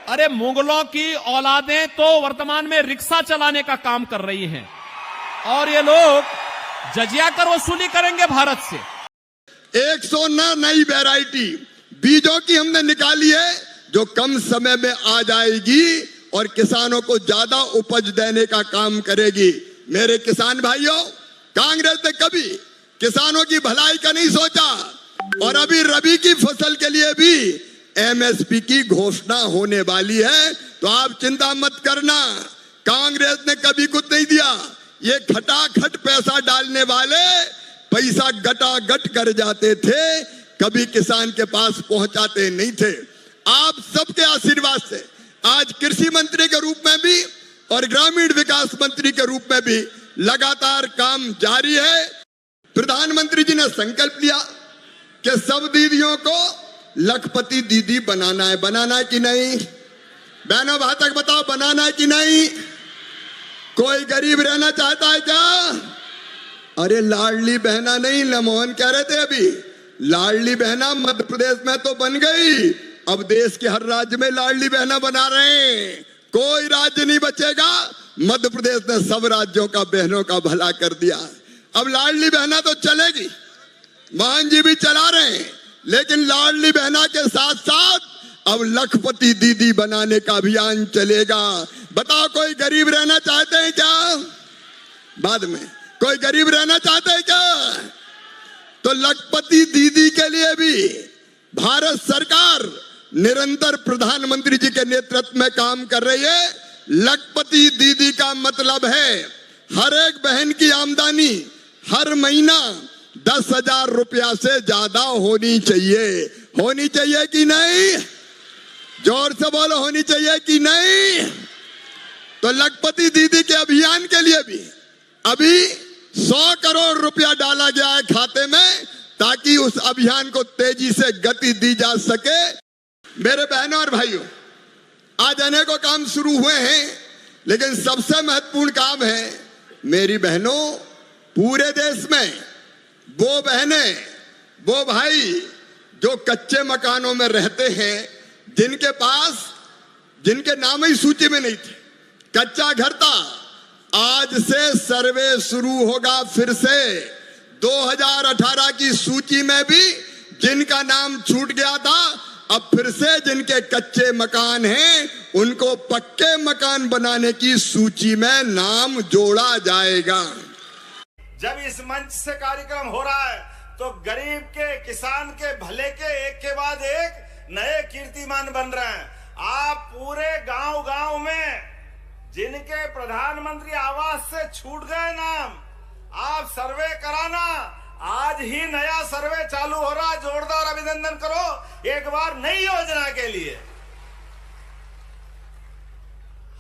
अरे मुगलों की औलादें तो वर्तमान में रिक्शा चलाने का काम कर रही हैं और ये लोग जजिया कर वसूली करेंगे भारत से। 109 नई वैरायटी बीजों की हमने निकाली है जो कम समय में आ जाएगी और किसानों को ज्यादा उपज देने का काम करेगी। मेरे किसान भाइयों, कांग्रेस ने कभी किसानों की भलाई का नहीं सोचा और अभी रबी की फसल के लिए भी एमएसपी की घोषणा होने वाली है, तो आप चिंता मत करना। कांग्रेस ने कभी कुछ नहीं दिया। ये खटाखट पैसा डालने वाले पैसा गटागट कर जाते थे, कभी किसान के पास पहुंचाते नहीं थे। आप सबके आशीर्वाद से आज कृषि मंत्री के रूप में भी और ग्रामीण विकास मंत्री के रूप में भी लगातार काम जारी है। प्रधानमंत्री जी ने संकल्प लिया कि सब दीदियों को लखपति दीदी बनाना है। बनाना है कि नहीं? बहनों भाई तक बताओ, बनाना है कि नहीं? कोई गरीब रहना चाहता है क्या? अरे लाडली बहना नहीं, लमोहन कह रहे थे अभी, लाडली बहना मध्य प्रदेश में तो बन गई, अब देश के हर राज्य में लाडली बहना बना रहे हैं। कोई राज्य नहीं बचेगा। मध्य प्रदेश ने सब राज्यों का बहनों का भला कर दिया। अब लाडली बहना तो चलेगी, मोहन जी भी चला रहे हैं, लेकिन लाडली बहना के साथ साथ अब लखपति दीदी बनाने का अभियान चलेगा। बताओ, कोई गरीब रहना चाहते हैं क्या? बाद में कोई गरीब रहना चाहते हैं क्या? तो लखपति दीदी के लिए भी भारत सरकार निरंतर प्रधानमंत्री जी के नेतृत्व में काम कर रही है। लखपति दीदी का मतलब है हर एक बहन की आमदनी हर महीना 10,000 रुपया से ज्यादा होनी चाहिए। होनी चाहिए कि नहीं? जोर से बोलो, होनी चाहिए कि नहीं? तो लखपति दीदी के अभियान के लिए भी अभी 100 करोड़ रुपया डाला गया है खाते में, ताकि उस अभियान को तेजी से गति दी जा सके। मेरे बहनों और भाइयों, आज अनेकों काम शुरू हुए हैं, लेकिन सबसे महत्वपूर्ण काम है मेरी बहनों, पूरे देश में वो बहनें वो भाई जो कच्चे मकानों में रहते हैं, जिनके नाम ही सूची में नहीं थे, कच्चा घर था, आज से सर्वे शुरू होगा फिर से। 2018 की सूची में भी जिनका नाम छूट गया था, अब फिर से जिनके कच्चे मकान हैं उनको पक्के मकान बनाने की सूची में नाम जोड़ा जाएगा। जब इस मंच से कार्यक्रम हो रहा है तो गरीब के, किसान के भले के एक के बाद एक नए कीर्तिमान बन रहे हैं। आप पूरे गांव-गांव में जिनके प्रधानमंत्री आवास से छूट गए नाम, आप सर्वे कराना। आज ही नया सर्वे चालू हो रहा है, जोरदार अभिनंदन करो एक बार नई योजना के लिए।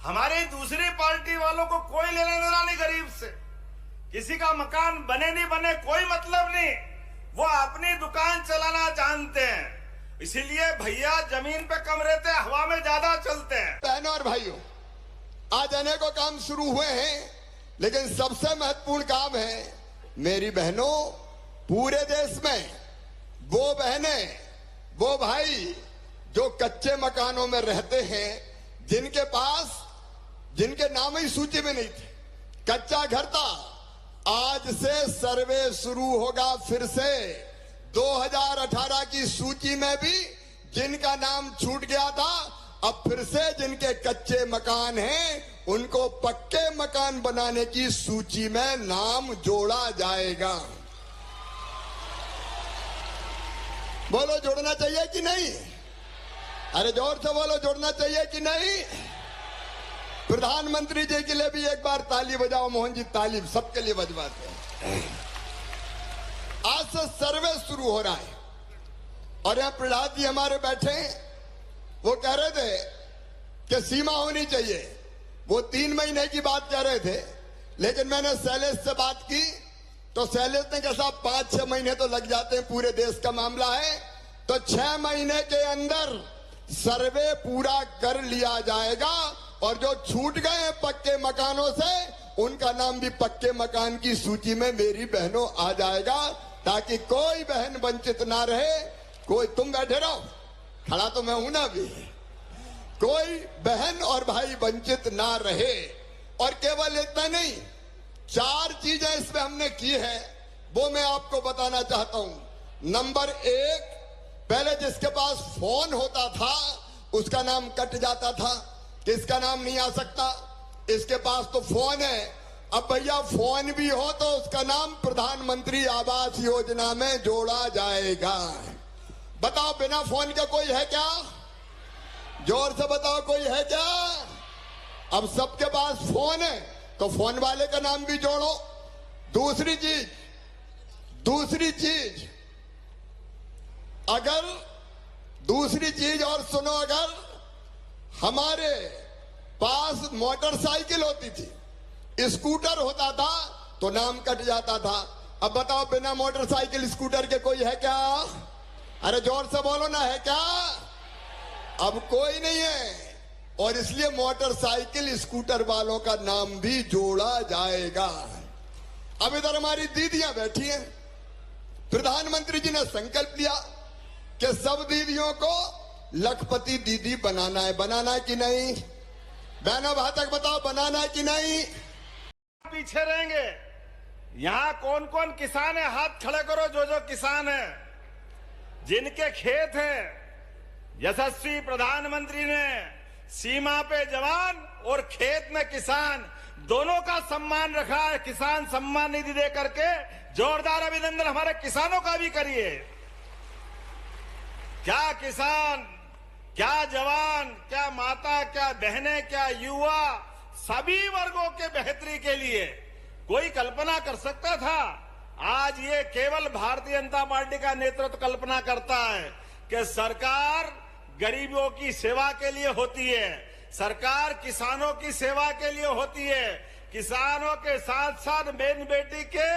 हमारी दूसरी पार्टी वालों को कोई लेना देना नहीं गरीब से, किसी का मकान बने नहीं बने कोई मतलब नहीं, वो अपनी दुकान चलाना जानते हैं। इसीलिए भैया जमीन पे कम रहते हैं, हवा में ज्यादा चलते हैं। बहनों और भाइयों, आज अनेकों काम शुरू हुए हैं, लेकिन सबसे महत्वपूर्ण काम है मेरी बहनों, पूरे देश में वो बहनें वो भाई जो कच्चे मकानों में रहते हैं, जिनके नाम ही सूची में नहीं थे, कच्चा घर था, आज से सर्वे शुरू होगा फिर से। 2018 की सूची में भी जिनका नाम छूट गया था, अब फिर से जिनके कच्चे मकान हैं उनको पक्के मकान बनाने की सूची में नाम जोड़ा जाएगा। बोलो, जोड़ना चाहिए कि नहीं? अरे जोर से बोलो, जोड़ना चाहिए कि नहीं? प्रधानमंत्री जी के लिए भी एक बार ताली बजाओ। मोहन जी ताली सबके लिए बजवाते हैं। आज से सर्वे शुरू हो रहा है और यहाँ प्रहलाद जी हमारे बैठे हैं, वो कह रहे थे कि सीमा होनी चाहिए। वो 3 महीने की बात कह रहे थे, लेकिन मैंने शैलेश से बात की तो शैलेश ने कहा साहब 5-6 महीने तो लग जाते हैं, पूरे देश का मामला है, तो 6 महीने के अंदर सर्वे पूरा कर लिया जाएगा और जो छूट गए हैं पक्के मकानों से उनका नाम भी पक्के मकान की सूची में मेरी बहनों आ जाएगा, ताकि कोई बहन वंचित ना रहे। कोई तुम बैठे रहो, खड़ा तो मैं हूं ना अभी, कोई बहन और भाई वंचित ना रहे। और केवल इतना नहीं, 4 चीजें इसमें हमने की है, वो मैं आपको बताना चाहता हूं। नंबर 1, पहले जिसके पास फोन होता था उसका नाम कट जाता था, किसका नाम नहीं आ सकता, इसके पास तो फोन है। अब भैया फोन भी हो तो उसका नाम प्रधानमंत्री आवास योजना में जोड़ा जाएगा। बताओ बिना फोन के कोई है क्या? जोर से बताओ, कोई है क्या? अब सबके पास फोन है तो फोन वाले का नाम भी जोड़ो। दूसरी चीज और सुनो, अगर हमारे पास मोटरसाइकिल होती थी, स्कूटर होता था तो नाम कट जाता था। अब बताओ बिना मोटरसाइकिल स्कूटर के कोई है क्या? अरे जोर से बोलो ना, है क्या? अब कोई नहीं है, और इसलिए मोटरसाइकिल स्कूटर वालों का नाम भी जोड़ा जाएगा। अब इधर हमारी दीदियां बैठी हैं। प्रधानमंत्री जी ने संकल्प लिया कि सब दीदियों को लखपति दीदी बनाना है। बनाना है कि नहीं? बहनों भाई तक बताओ, बनाना है कि नहीं? पीछे रहेंगे। यहां कौन कौन किसान है, हाथ खड़े करो। जो किसान है, जिनके खेत हैं, यशस्वी प्रधानमंत्री ने सीमा पे जवान और खेत में किसान दोनों का सम्मान रखा है। किसान सम्मान निधि दे करके जोरदार अभिनंदन हमारे किसानों का भी करिए। क्या किसान, क्या जवान, क्या माता, क्या बहनें, क्या युवा, सभी वर्गों के बेहतरी के लिए कोई कल्पना कर सकता था? आज ये केवल भारतीय जनता पार्टी का नेतृत्व कल्पना करता है कि सरकार गरीबों की सेवा के लिए होती है, सरकार किसानों की सेवा के लिए होती है, किसानों के साथ साथ बहन बेटी के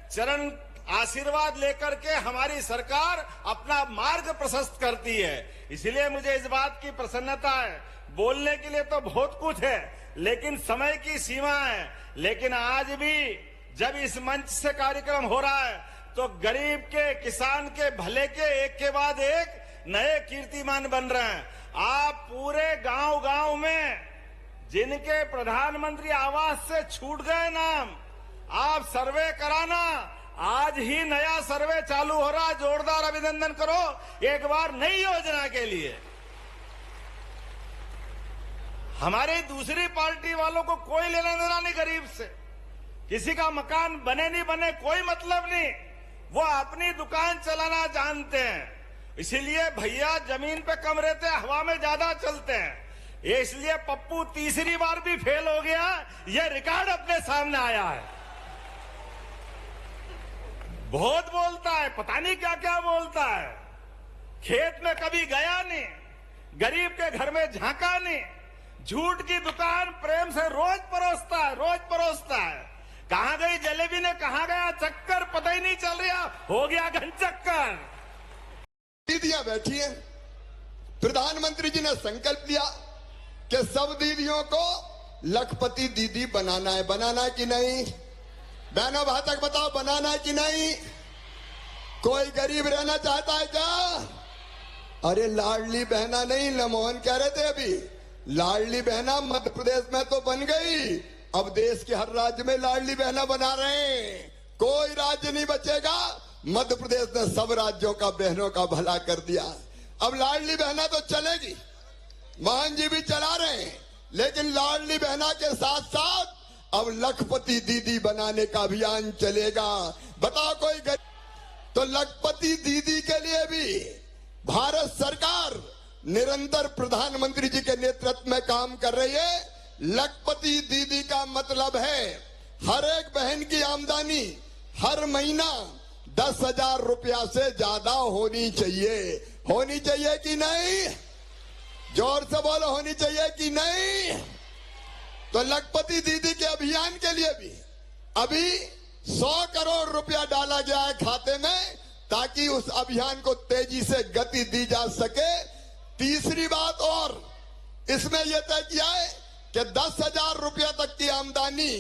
चरण आशीर्वाद लेकर के हमारी सरकार अपना मार्ग प्रशस्त करती है। इसलिए मुझे इस बात की प्रसन्नता है। बोलने के लिए तो बहुत कुछ है, लेकिन समय की सीमा है। लेकिन आज भी जब इस मंच से कार्यक्रम हो रहा है तो गरीब के, किसान के भले के एक के बाद एक नए कीर्तिमान बन रहे हैं। आप पूरे गांव में जिनके प्रधानमंत्री आवास से छूट गए नाम, आप सर्वे कराना। आज ही नया सर्वे चालू हो रहा है। जोरदार अभिनंदन करो एक बार नई योजना के लिए। हमारी दूसरी पार्टी वालों को कोई लेना देना नहीं गरीब से। किसी का मकान बने नहीं बने कोई मतलब नहीं, वो अपनी दुकान चलाना जानते हैं। इसीलिए भैया जमीन पे कम रहते हैं, हवा में ज्यादा चलते हैं। ये इसलिए पप्पू तीसरी बार भी फेल हो गया, ये रिकॉर्ड अपने सामने आया है। बहुत बोलता है, पता नहीं क्या क्या बोलता है। खेत में कभी गया नहीं, गरीब के घर में झांका नहीं, झूठ की दुकान प्रेम से रोज परोसता है। कहां गई जलेबी ने, कहां गया चक्कर, पता ही नहीं चल रहा, हो गया घन चक्कर। दीदियां बैठी हैं। प्रधानमंत्री जी ने संकल्प लिया कि सब दीदियों को लखपति दीदी बनाना है। बनाना है कि नहीं? बहनों भाई तक बताओ, बनाना है कि नहीं? कोई गरीब रहना चाहता है क्या? अरे लाडली बहना नहीं, लमोहन कह रहे थे अभी, लाडली बहना मध्य प्रदेश में तो बन गई, अब देश के हर राज्य में लाडली बहना बना रहे हैं। कोई राज्य नहीं बचेगा। मध्य प्रदेश ने सब राज्यों का बहनों का भला कर दिया। अब लाडली बहना तो चलेगी, मोहन जी भी चला रहे हैं, लेकिन लाडली बहना के साथ साथ अब लखपति दीदी बनाने का अभियान चलेगा। बताओ कोई तो लखपति दीदी के लिए भी भारत सरकार निरंतर प्रधानमंत्री जी के नेतृत्व में काम कर रही है। लखपति दीदी का मतलब है हर एक बहन की आमदनी हर महीना 10,000 रुपया से ज्यादा होनी चाहिए। होनी चाहिए कि नहीं? जोर से बोलो, होनी चाहिए कि नहीं? तो लखपति दीदी के अभियान के लिए भी अभी 100 करोड़ रुपया डाला गया है खाते में, ताकि उस अभियान को तेजी से गति दी जा सके। तीसरी बात और इसमें यह तय किया है कि 10,000 रुपया तक की आमदनी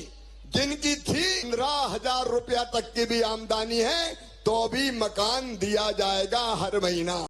जिनकी थी, 15,000 रुपया तक की भी आमदनी है तो भी मकान दिया जाएगा हर महीना।